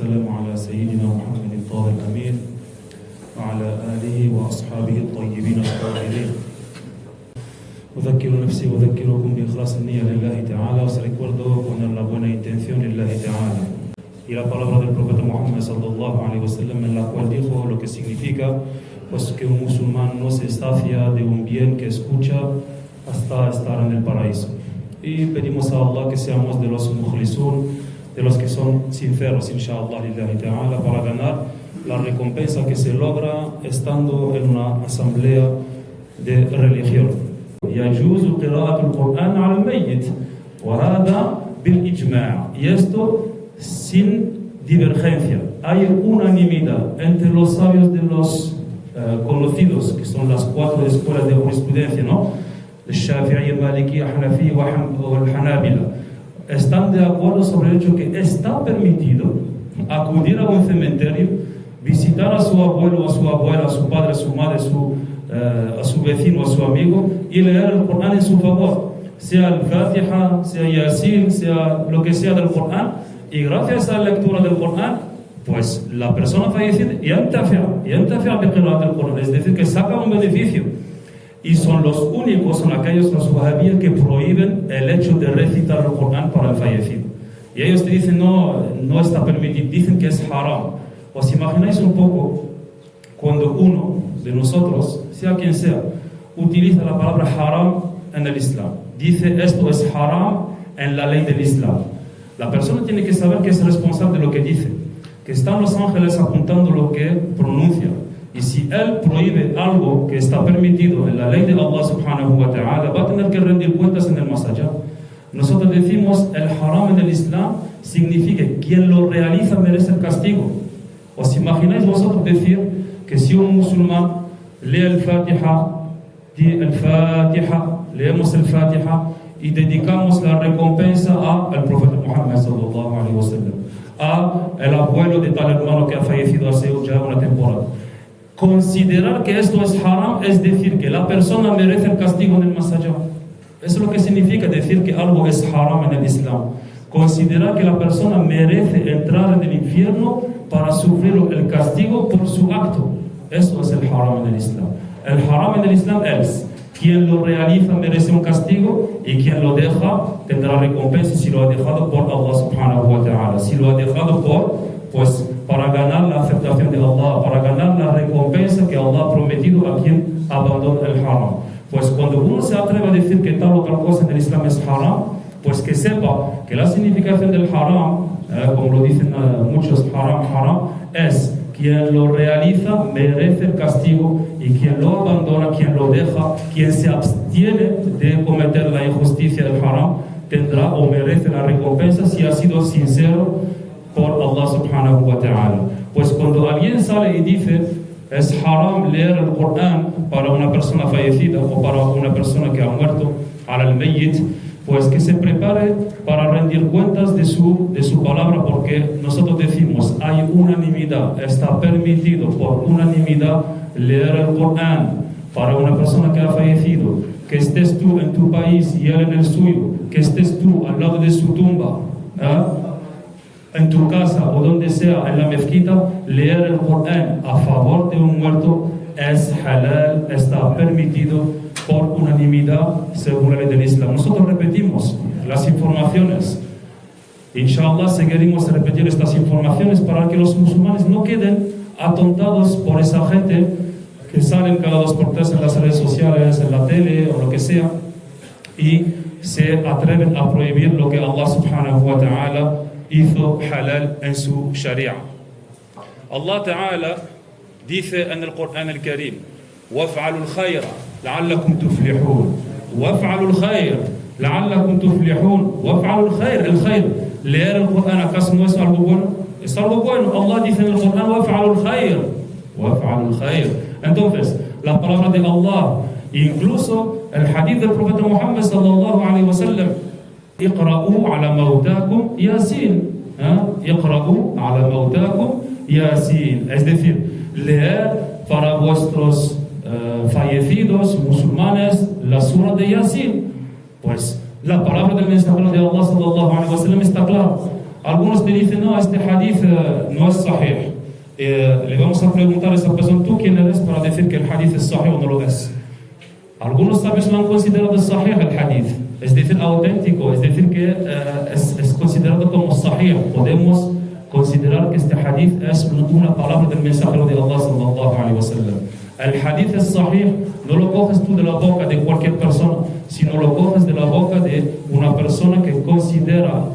والسلام على سيدنا محمد الطاهر الأمين وعلى آله وأصحابه الطيبين الطاهرين. أذكر نفسي وأذكركم بإخلاص النية لله تعالى. Os recuerdo poner la buena intención لله تعالى. Y la palabra del profeta Muhammad sallallahu alaihi wasallam, en la cual dijo lo que significa pues que un musulmán no se sacia de un bien que escucha hasta estar en el paraíso. Y pedimos a Allah que seamos de los mukhlisun, de los que son sinceros, inshallah lillahi ta'ala, para ganar la recompensa que se logra estando en una asamblea de religión. يجوز قراءة القرآن على الميت وهذا بالإجماع. Y esto sin divergencia. Hay unanimidad entre los sabios de los conocidos, que son las 4 escuelas de jurisprudencia, ¿no? El Shafi'i, el Maliki, el Hanafi o el Hanabila. Están de acuerdo sobre el hecho que está permitido acudir a un cementerio, visitar a su abuelo, a su abuela, a su padre, a su madre, a su vecino, a su amigo, y leer el Corán en su favor, sea el Fatiha, sea Yasin, sea lo que sea del Corán, y gracias a la lectura del Corán, pues la persona fallecida yantafi'a bi qira'at al-Qur'an, es decir, que saca un beneficio. Y son los únicos, son aquellos, los wahabíes, que prohíben el hecho de recitar el Corán para el fallecido. Y ellos te dicen, no está permitido, dicen que es haram. ¿Os imagináis un poco cuando uno de nosotros, sea quien sea, utiliza la palabra haram en el Islam? Dice, esto es haram en la ley del Islam. La persona tiene que saber que es responsable de lo que dice, que están los ángeles apuntando lo que pronuncia. Y si él prohíbe algo que está permitido en la ley de Allah subhanahu wa ta'ala, va a tener que rendir cuentas en el más allá. Nosotros decimos, el haram en el Islam significa que quien lo realiza merece el castigo. ¿Os imagináis vosotros decir que si un musulmán lee el Fatiha, leemos el Fatiha y dedicamos la recompensa al profeta Muhammad sallallahu alaihi wasallam, a el abuelo de tal hermano que ha fallecido hace ya una temporada? Considerar que esto es haram es decir que la persona merece el castigo en el más allá. Eso es lo que significa decir que algo es haram en el Islam. Considerar que la persona merece entrar en el infierno para sufrir el castigo por su acto. Eso es el haram en el Islam. El haram en el Islam es quien lo realiza merece un castigo y quien lo deja tendrá recompensa si lo ha dejado por Allah subhanahu wa ta'ala. Si lo ha dejado para ganar la aceptación de Allah, para ganar la recompensa que Allah ha prometido a quien abandona el haram. Pues cuando uno se atreve a decir que tal o tal cosa en el Islam es haram, pues que sepa que la significación del haram, como lo dicen muchos, haram, es quien lo realiza merece el castigo y quien lo abandona, quien lo deja, quien se abstiene de cometer la injusticia del haram, tendrá o merece la recompensa si ha sido sincero por Allah subhanahu wa ta'ala. Pues cuando alguien sale y dice es haram leer el Corán para una persona fallecida o para una persona que ha muerto, al mayyit, pues que se prepare para rendir cuentas de su palabra, porque nosotros decimos hay unanimidad, está permitido por unanimidad leer el Corán para una persona que ha fallecido, que estés tú en tu país y él en el suyo, que estés tú al lado de su tumba, en tu casa o donde sea, en la mezquita, leer el Corán a favor de un muerto es halal, está permitido por unanimidad según la ley del Islam. Nosotros repetimos las informaciones. Inshallah seguiremos a repetir estas informaciones para que los musulmanes no queden atontados por esa gente que salen cada 2 por 3 en las redes sociales, en la tele o lo que sea, y se atreven a prohibir lo que Allah subhanahu wa ta'ala hizo halal en su sharia. Allah ta'ala dice en el Corán el Karim: وَافْعَلُوا الْخَيْرَ لَعَلَّكُمْ تُفْلِحُونَ وَافْعَلُوا الْخَيْرَ لَعَلَّكُمْ تُفْلِحُونَ وَافْعَلُوا الْخَيْرَ. El khair, leer el Corán, ¿acaso no es algo bueno? Es algo bueno. Allah dice en el Corán: وَافْعَلُوا الْخَيْرَ وَافْعَلُوا الْخَيْرَ. Entonces, la palabra de Allah, incluso el hadith del profeta Muhammad sallallahu alaihi wasallam: اقرأوا على موتاكم ياسين. اقرأوا على موتاكم ياسين. Es decir, leer para vuestros fallecidos musulmanes la sura de Yasin. Pues la palabra del mensajero de Allah sallallahu alaihi wasallam está clara. Algunos te dicen, no, este hadith no es sahih. Le vamos a preguntar a esa persona, ¿tú quién eres para decir que el hadith es sahih o no lo es? Algunos sabios lo han considerado sahih el hadith, es decir, auténtico, es decir, que es considerado como sahih. Podemos considerar que este hadith es una palabra del mensajero de Allah sallallahu alaihi wasallam. El hadith es sahih, no lo coges tú de la boca de cualquier persona, sino lo coges de la boca de una persona que considera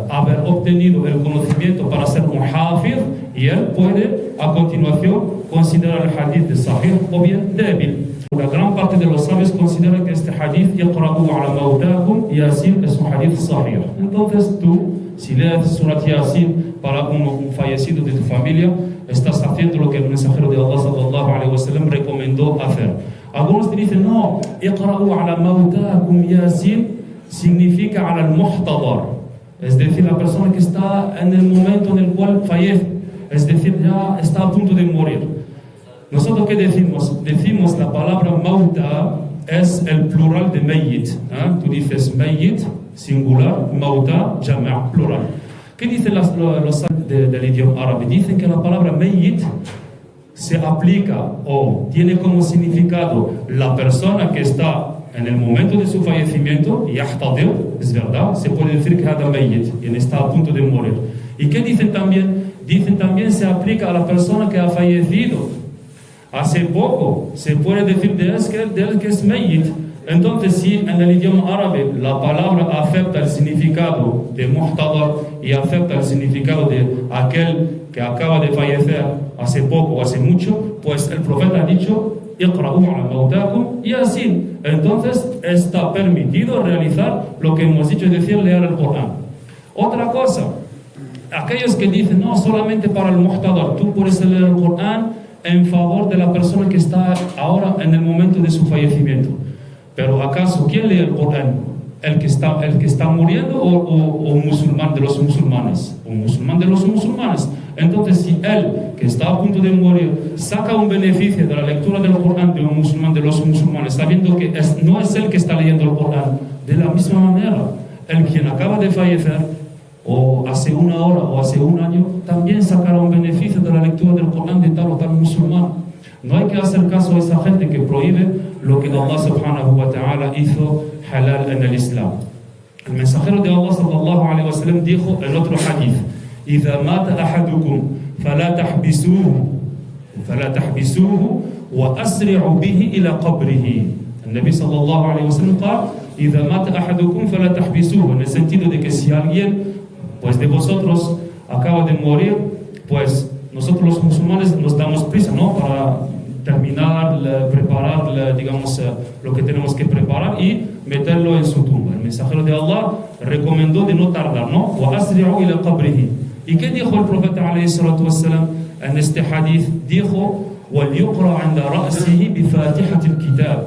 haber obtenido el conocimiento para ser un hafiz, y él puede a continuación considerar el hadith de sahih o bien débil. Una gran parte de los sabios consideran que este hadith yaqra'u ala mawtakum Yasin es un hadith sahih. Entonces tú, si lees Surat Yasin para un fallecido de tu familia, estás haciendo lo que el mensajero de Allah sallallahu alaihi wasallam recomendó hacer. Algunos te dicen, no, yaqra'u ala mawtakum Yasin significa ala al-muhtadar, es decir, la persona que está en el momento en el cual fallece, es decir, ya está a punto de morir. Nosotros, ¿qué decimos? Decimos la palabra mauta es el plural de mayyit. Tú dices mayyit, singular, mauta, jama', plural. ¿Qué dicen los del idioma árabe? Dicen que la palabra mayyit se aplica o tiene como significado la persona que está en el momento de su fallecimiento, yahtadir, es verdad, se puede decir que hada mayyit, quien está a punto de morir. ¿Y qué dicen también? Dicen también se aplica a la persona que ha fallecido hace poco, se puede decir de él que es mayyit. Entonces, si en el idioma árabe la palabra acepta el significado de muhtadar y acepta el significado de aquel que acaba de fallecer hace poco o hace mucho, pues el profeta ha dicho iqra'u ala mawtakum Yasin. Entonces está permitido realizar lo que hemos dicho, es decir, leer el Corán. Otra cosa, aquellos que dicen no, solamente para el muhtadar, tú puedes leer el Corán en favor de la persona que está ahora en el momento de su fallecimiento. Pero ¿acaso quién lee el Corán? ¿El que está muriendo o un musulmán de los musulmanes? Un musulmán de los musulmanes. Entonces, si él, que está a punto de morir, saca un beneficio de la lectura del Corán de un musulmán de los musulmanes, sabiendo que no es él que está leyendo el Corán, de la misma manera, el quien acaba de fallecer, o hace una hora o hace un año, también sacará un beneficio de la lectura del Corán de tal o tal musulmán. No hay que hacer caso a esa gente que prohíbe lo que Allah subhanahu wa ta'ala hizo halal en el Islam. El mensajero de Allah sallallahu alaihi wasallam dijo en otro hadith: إذا مات أحدكم فلا تحبسوه وأسرعوا به إلى قبره. النبي صلى الله عليه وسلم قال: إذا مات أحدكم فلا تحبسوه, en el sentido de que si alguien pues de vosotros acaba de morir, pues nosotros los musulmanes nos damos prisa, ¿no?, para terminar, preparar, digamos, lo que tenemos que preparar y meterlo en su tumba. El mensajero de Allah recomendó de no tardar, ¿no? وَأَسْرِعُوا إِلَى قَبْرِهِ. ¿Y qué dijo el profeta alayhi salatu wassalam en este hadith? Dijo: وَلْيُقْرَ عَنْدَ رَأْسِهِ بِفَاتِحَةِ الْكِتَابِ.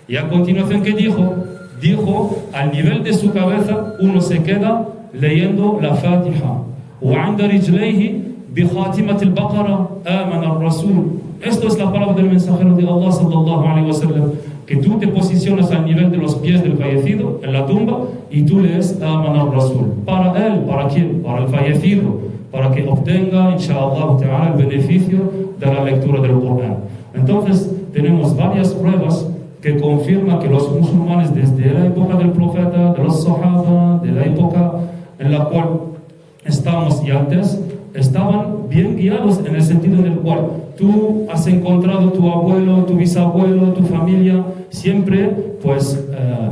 Y a continuación, ¿qué dijo? Dijo, al nivel de su cabeza, uno se queda leyendo la Fatiha. وَعَنْدَ رِجْلَيْهِ بِخَاتِمَةِ الْبَقَرَةِ آمَنَ الرَّسُولُ. Esto es la palabra del mensajero de Allah sallallahu alaihi wasallam, que tú te posicionas al nivel de los pies del fallecido en la tumba y tú lees Amana al-Rasul. ¿Para él? ¿Para quién? Para el fallecido, para que obtenga, inshallah ta'ala, el beneficio de la lectura del Corán. Entonces, tenemos varias pruebas que confirman que los musulmanes desde la época del profeta, de los sahaba, de la época en la cual estamos y antes, estaban bien guiados en el sentido en el cual tú has encontrado tu abuelo, tu bisabuelo, tu familia, siempre pues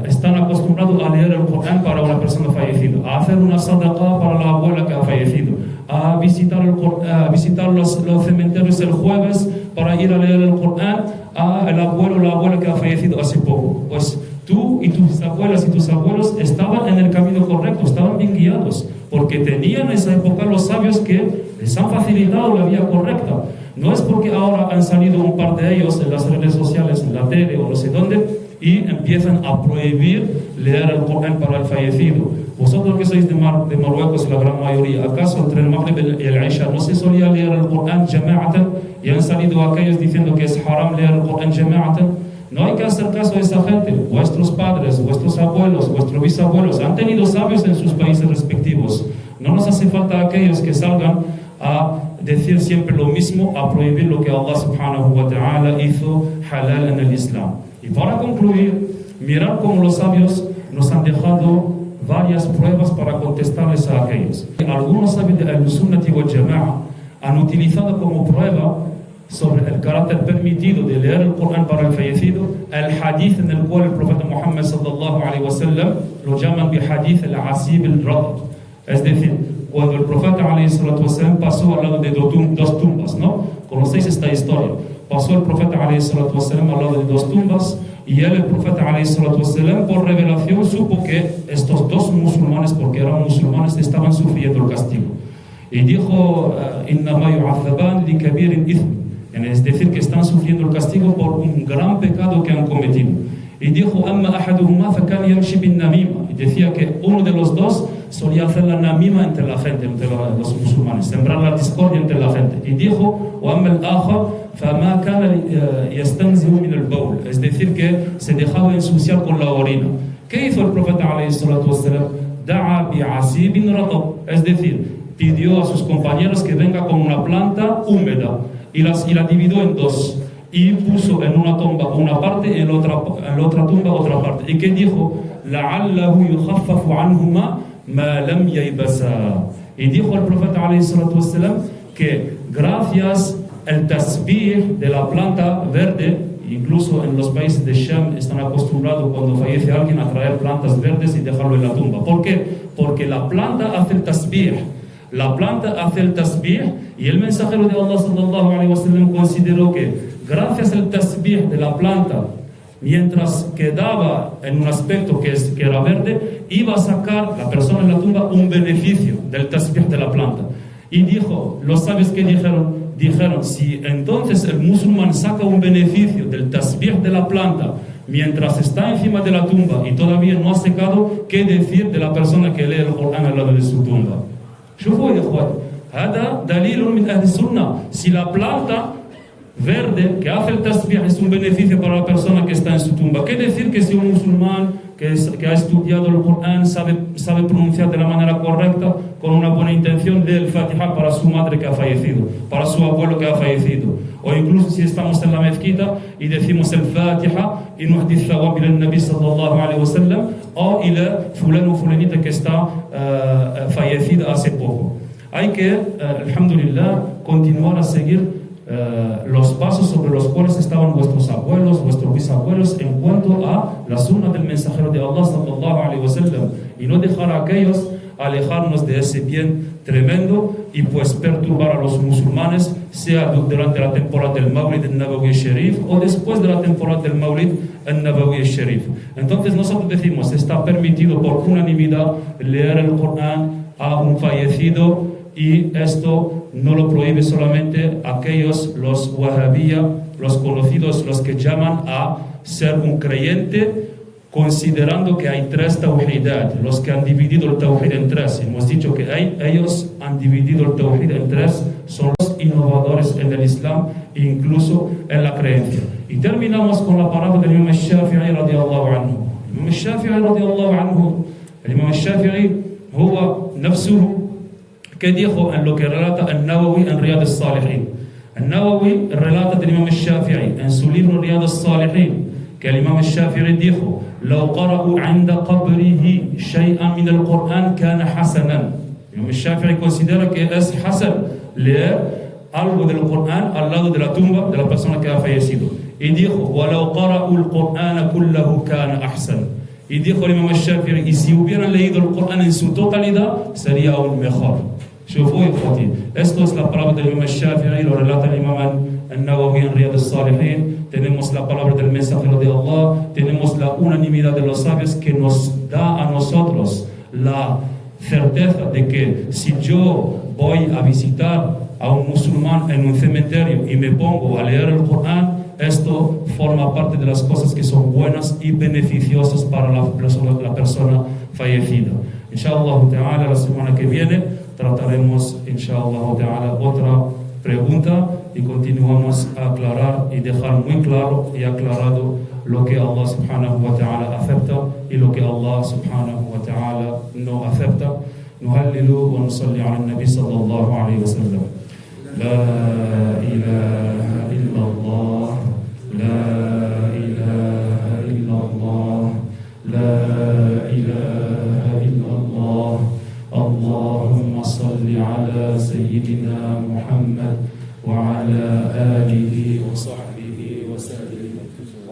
están acostumbrados a leer el Corán para una persona fallecida, a hacer una sadaqa para la abuela que ha fallecido, a visitar los cementerios el jueves para ir a leer el Corán a el abuelo o la abuela que ha fallecido hace poco. Pues tú y tus abuelas y tus abuelos estaban en el camino correcto, estaban bien guiados, porque tenían en esa época los sabios que les han facilitado la vía correcta. No es porque ahora han salido un par de ellos en las redes sociales, en la tele o no sé dónde, y empiezan a prohibir leer el Corán para el fallecido. Vosotros que sois de Marruecos, la gran mayoría, ¿acaso entre el Maghrib y el Isha no se solía leer el Corán jama'atan y han salido aquellos diciendo que es haram leer el Corán jama'atan? No hay que hacer caso a esa gente. Vuestros padres, vuestros abuelos, vuestros bisabuelos han tenido sabios en sus países respectivos. No nos falta aquellos que salgan a decir siempre lo mismo, a prohibir lo que Allah subhanahu wa ta'ala hizo halal en el Islam. Y para concluir, mirar cómo los sabios nos han dejado varias pruebas para contestarles a aquellos. Algunos sabios de Al-Sunnati wal Jama'a han utilizado como prueba sobre el carácter permitido de leer el Corán para el fallecido el hadith en el cual el profeta Muhammad sallallahu alaihi wasallam lo llaman bi hadith al-asib al-rad, es decir, cuando el profeta alaihi salatu wasallam pasó al lado de dos tumbas, ¿no? Conocéis esta historia. Pasó el profeta alaihi salatu wasallam al lado de dos tumbas y él, el profeta alaihi salatu wasallam, por revelación supo que estos dos musulmanes, porque eran musulmanes, estaban sufriendo el castigo. Y dijo, innama yu'adhaban li kabirin ithm, es decir, que están sufriendo el castigo por un gran pecado que han cometido. Y dijo, amma ahaduhuma fakan yamshi bin namima, y decía que uno de los dos solía hacer la namima entre la gente, entre los musulmanes, sembrar la discordia entre la gente. Y dijo, wa amma al-akhar fama kana yastanzihu min al-bawl, es decir, que se dejaba ensuciar con la orina. ¿Qué hizo el profeta alayhi salatu wassalam? Da'a bi'asibin ratab, es decir, pidió a sus compañeros que venga con una planta húmeda y la dividió en dos y puso en una tumba una parte y en la otra tumba otra parte. ¿Y qué dijo? لَعَلَّهُ يُخَفَّفُ عَنْهُمَا مَا لَمْ يَيْبَسَا. Y dijo el profeta alayhi salatu wassalam que gracias al tasbih de la planta verde, incluso en los países de Sham están acostumbrados cuando fallece alguien a traer plantas verdes y dejarlo en la tumba. ¿Por qué? Porque la planta hace el tasbih. La planta hace el tasbih y el mensajero de Allah sallallahu alaihi wasallam consideró que gracias al tasbih de la planta, mientras quedaba en un aspecto que era verde, iba a sacar la persona en la tumba un beneficio del tasbih de la planta. Y dijo, los sabios que dijeron, si entonces el musulmán saca un beneficio del tasbih de la planta mientras está encima de la tumba y todavía no ha secado, ¿qué decir de la persona que lee el Corán al lado de su tumba? شوفوا يا اخوان هذا دليل من اهل السنه. Si la planta verde que hace el tasbih es un beneficio para la persona que está en su tumba, ¿qué decir que si un musulmán que ha estudiado el Corán sabe pronunciar de la manera correcta, con una buena intención, lee el Fatiha para su madre que ha fallecido, para su abuelo que ha fallecido, o incluso si estamos en la mezquita y decimos el Fatiha y nos dice thawab ila al-Nabi sallallahu alaihi wasallam o ila fulano fulanita que está fallecida hace poco. Hay que, alhamdulillah, continuar a seguir los pasos sobre los cuales estaban vuestros abuelos, vuestros bisabuelos en cuanto a la sunna del mensajero de Allah sallallahu alaihi wasallam, y no dejar a aquellos alejarnos de ese bien tremendo y pues perturbar a los musulmanes, sea durante la temporada del Mawlid al-Nabawi al-Sharif o después de la temporada del Mawlid al-Nabawi al-Sharif. Entonces nosotros decimos, está permitido por unanimidad leer el Corán a un fallecido, y esto no lo prohíbe solamente aquellos, los wahabiyya, los conocidos, los que llaman a ser un creyente considerando que hay tres tawhidat, los que han dividido el tawhid en tres. Hemos dicho que ellos han dividido el tawhid en tres, son los innovadores en el Islam e incluso en la creencia. Y terminamos con la palabra del Imam al-Shafi'i radiyallahu anhu. Imam al-Shafi'i radiyallahu anhu, el Imam al-Shafi'i huwa nafsuhu, que dijo en lo que relata al-Nawawi en Riyad al-Salihin. Al-Nawawi relata del Imam al-Shafi'i en su libro Riyad al-Salihin que el Imam al-Shafi'i dijo: "Law qara'u 'inda qabrihi shay'an min al-Qur'an kana hasanan." El Imam al-Shafi'i considera que es hasan leer algo del Qur'an al lado de la tumba de la persona que ha fallecido. Y dijo: "Wa law qara'u al-Qur'ana kullahu kana ahsan." Y dijo el Imam al-Shafi'i, y si hubieran leído el Qur'an en su totalidad sería aún mejor. Esto es la palabra del Imam al-Shafi'i, lo relata el Imam al-Nawawi en Riyad al-Salihin. Tenemos la palabra del mensajero de Allah, tenemos la unanimidad de los sabios que nos da a nosotros la certeza de que si yo voy a visitar a un musulmán en un cementerio y me pongo a leer el Corán, esto forma parte de las cosas que son buenas y beneficiosas para la persona fallecida. Inshallah ta'ala, la semana que viene trataremos, inshallah ta'ala, otra pregunta y continuamos a aclarar y dejar muy claro y aclarado lo que Allah subhanahu wa ta'ala acepta y lo que Allah subhanahu wa ta'ala no acepta. نهلل ونصلي على النبي صلى الله عليه وسلم. لا إله إلا الله، لا إله إلا الله، لا إله إلا الله. اللهم صل على سيدنا محمد وعلى آله وصحبه وسلم.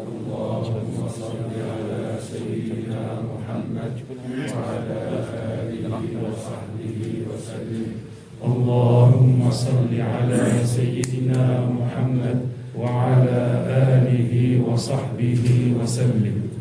اللهم صل على سيدنا محمد وعلى آله وصحبه وسلم. اللهم صل على سيدنا محمد وعلى آله وصحبه وسلم.